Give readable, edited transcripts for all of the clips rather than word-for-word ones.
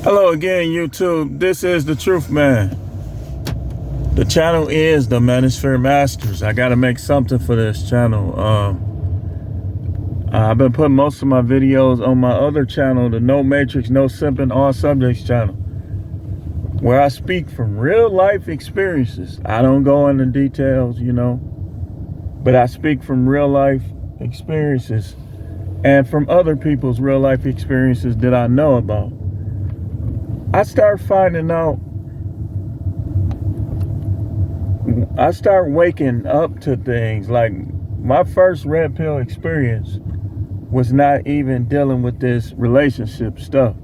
Hello again, YouTube. This is the Truth Man. The channel is the Manosphere Masters. I got to make something for this channel. I've been putting most of my videos on my other channel, the No Matrix, No Simping, All Subjects channel, where I speak from real life experiences. I don't go into details, but I speak from real life experiences and from other people's real life experiences that I know about. I start waking up to things. Like, my first red pill experience was not even dealing with this relationship stuff.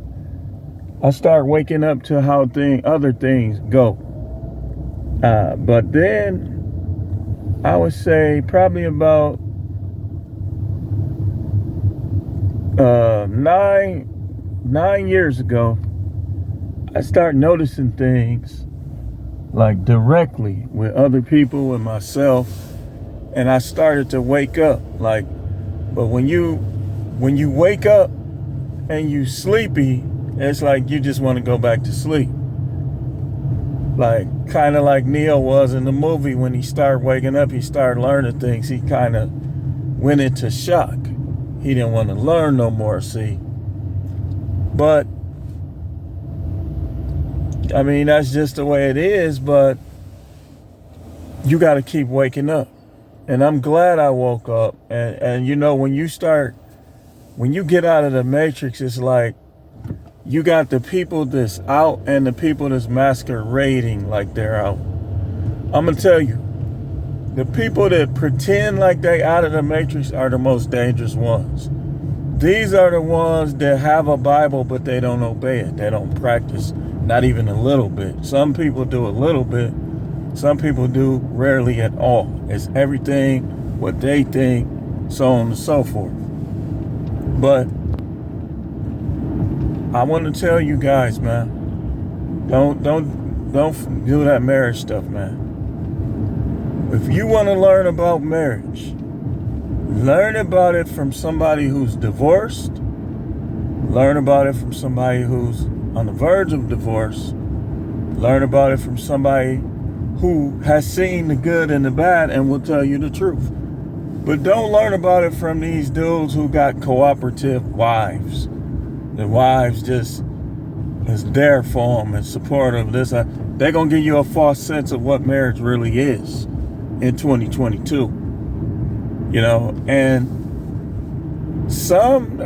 I start waking up to how other things go. But then I would say probably about 9 years ago, I start noticing things like directly with other people, with myself, and I started to wake up. But when you wake up and you sleepy, it's like you just want to go back to sleep. Kind of like Neo was in the movie. When he started waking up, he started learning things. He kind of went into shock. He didn't want to learn no more, see. But I mean, that's just the way it is, but you got to keep waking up. And I'm glad I woke up. And when you get out of the matrix, it's like you got the people that's out and the people that's masquerading like they're out. I'm going to tell you, the people that pretend like they out of the matrix are the most dangerous ones. These are the ones that have a Bible, but they don't obey it. They don't practice. Not even a little bit. Some people do a little bit. Some people do rarely at all. It's everything what they think, so on and so forth. But I want to tell you guys, man, don't do that marriage stuff, man. If you want to learn about marriage, learn about it from somebody who's divorced. Learn about it from somebody who's on the verge of divorce. Learn about it from somebody who has seen the good and the bad and will tell you the truth. But don't learn about it from these dudes who got cooperative wives. The wives just is there for them and supportive of this. They're going to give you a false sense of what marriage really is in 2022. And some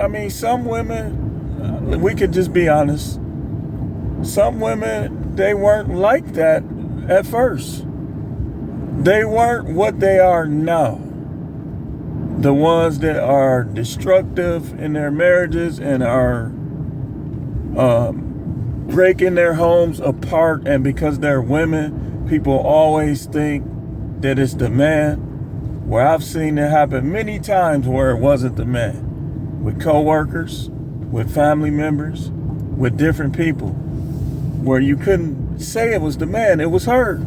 women, we could just be honest, some women, they weren't like that at first. They weren't what they are now. The ones that are destructive in their marriages and are breaking their homes apart, and because they're women, people always think that it's the man. Where I've seen it happen many times where it wasn't the man. With co-workers, with family members, with different people. Where you couldn't say it was the man, it was her.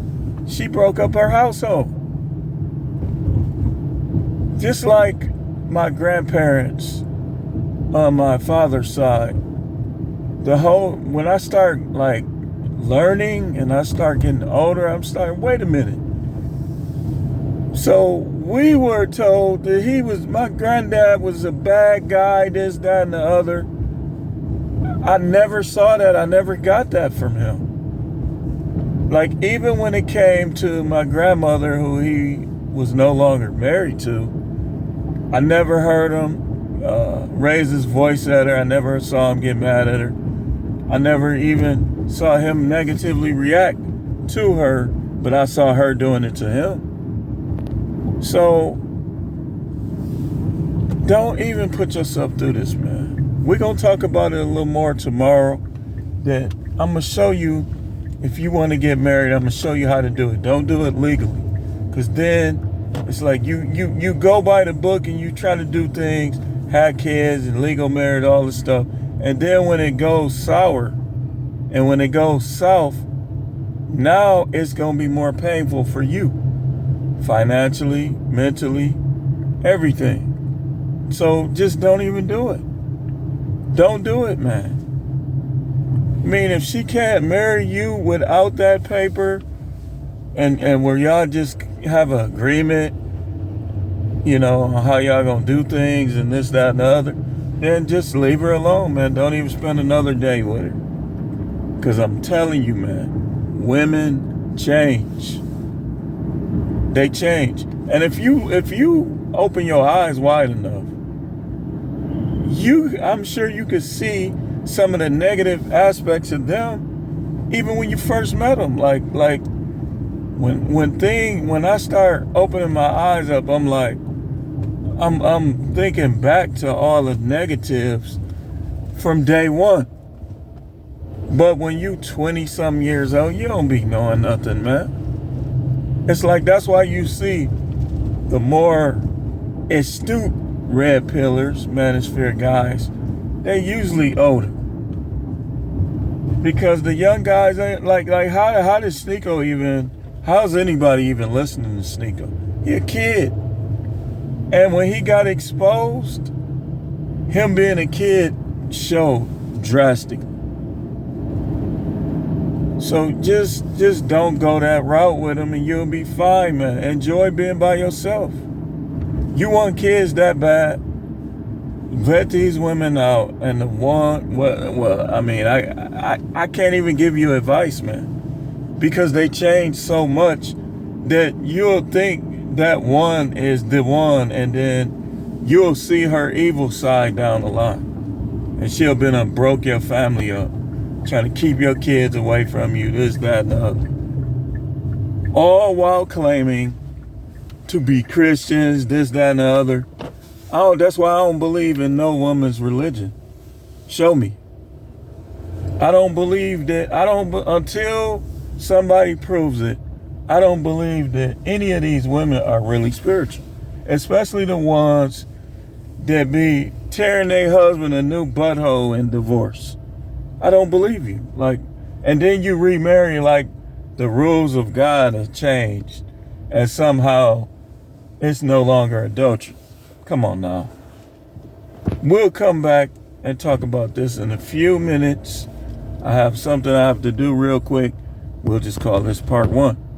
She broke up her household. Just like my grandparents on my father's side. When I start learning and I start getting older, I'm starting, wait a minute. So we were told that my granddad was a bad guy, this, that, and the other. I never saw that. I never got that from him. Even when it came to my grandmother, who he was no longer married to, I never heard him raise his voice at her. I never saw him get mad at her. I never even saw him negatively react to her, but I saw her doing it to him. So don't even put yourself through this, man. We're going to talk about it a little more tomorrow. That I'm going to show you, if you want to get married, I'm going to show you how to do it. Don't do it legally. Because then it's like you go by the book and you try to do things, have kids and legal marriage, all this stuff. And then when it goes sour and when it goes south, now it's going to be more painful for you. Financially, mentally, everything. So just don't even do it. Don't do it, man. mean, if she can't marry you without that paper, and where y'all just have an agreement, on how y'all gonna do things and this, that, and the other, then just leave her alone, man. Don't even spend another day with her. Because I'm telling you, man, women change. They change. And if you open your eyes wide enough, I'm sure you could see some of the negative aspects of them even when you first met them. Like when I start opening my eyes up, I'm like, I'm thinking back to all the negatives from day one. But when you 20 some years old, you don't be knowing nothing, man. It's like, that's why you see the more astute red pillars, manosphere guys, they usually older. Because the young guys ain't like how does Sneeko even, how's anybody even listening to Sneeko? He a kid. And when he got exposed, him being a kid showed drastically. So just don't go that route with him and you'll be fine, man. Enjoy being by yourself. You want kids that bad, let these women out. And the one, well, I mean, I can't even give you advice, man, because they change so much that you'll think that one is the one, and then you'll see her evil side down the line, and she'll been and broke your family up, trying to keep your kids away from you, this, that, and the other. All while claiming to be Christians, this, that, and the other. That's why I don't believe in no woman's religion. Show me. I don't believe that, until somebody proves it, I don't believe that any of these women are really spiritual. Especially the ones that be tearing their husband a new butthole in divorce. I don't believe you. And then you remarry like the rules of God have changed and somehow it's no longer adultery. Come on now. We'll come back and talk about this in a few minutes. I have something I have to do real quick. We'll just call this part 1.